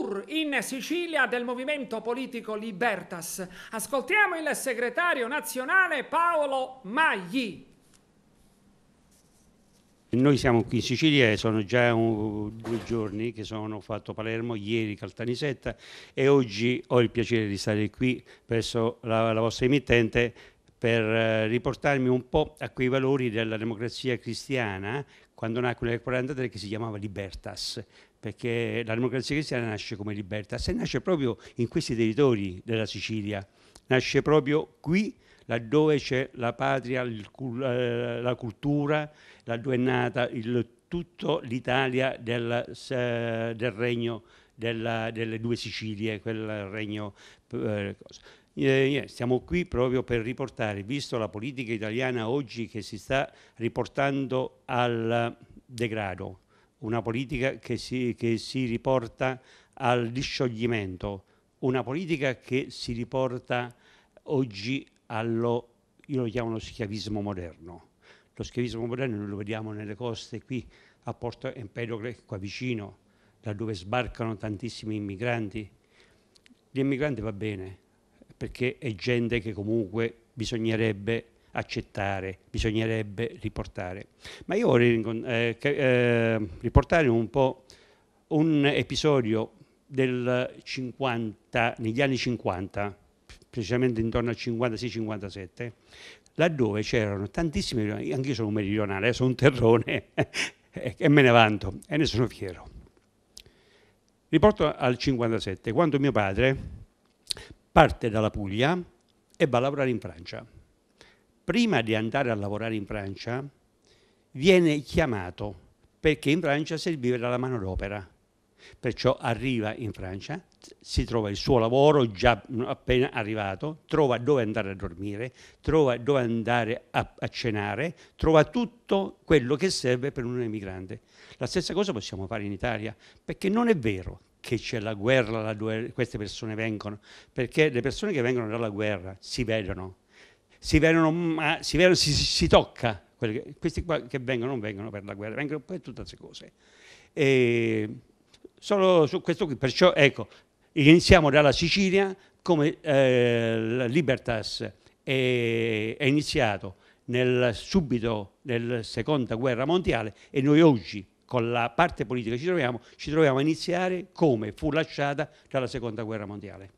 tour in Sicilia del movimento politico Libertas. Ascoltiamo il segretario nazionale Paolo Magli. Noi siamo qui in Sicilia e sono già 2 giorni che sono fatto Palermo, ieri Caltanissetta, e oggi ho il piacere di stare qui presso la vostra emittente per riportarmi un po' a quei valori della democrazia cristiana quando nacque nel 1943, che si chiamava Libertas, perché la democrazia cristiana nasce come Libertas e nasce proprio in questi territori della Sicilia, nasce proprio qui laddove c'è la patria, la cultura, laddove è nata tutto l'Italia del regno delle 2 Sicilie, quel regno. Stiamo qui proprio per riportare, visto la politica italiana oggi che si sta riportando al degrado, una politica che si riporta al discioglimento, una politica che si riporta oggi io lo chiamo lo schiavismo moderno. Lo schiavismo moderno noi lo vediamo nelle coste qui a Porto Empedocle, qua vicino, da dove sbarcano tantissimi immigranti. Gli immigranti va bene, perché è gente che comunque bisognerebbe accettare, bisognerebbe riportare. Ma io vorrei riportare un po' un episodio negli anni 50, precisamente intorno al 56-57, laddove c'erano tantissimi, anche io sono un meridionale, sono un terrone e me ne vanto e ne sono fiero. Riporto al 57, quando mio padre parte dalla Puglia e va a lavorare in Francia. Prima di andare a lavorare in Francia viene chiamato perché in Francia serviva la manodopera. Perciò arriva in Francia, si trova il suo lavoro già appena arrivato, trova dove andare a dormire, trova dove andare a cenare, trova tutto quello che serve per un emigrante. La stessa cosa possiamo fare in Italia, perché non è vero che c'è la guerra laddove queste persone vengono, perché le persone che vengono dalla guerra si vedono, si tocca. Questi qua che vengono non vengono per la guerra, vengono per tutte queste cose. Solo su questo qui, perciò ecco, iniziamo dalla Sicilia, come Libertas è iniziato subito nella seconda guerra mondiale, e noi oggi con la parte politica ci troviamo a iniziare come fu lasciata dalla seconda guerra mondiale.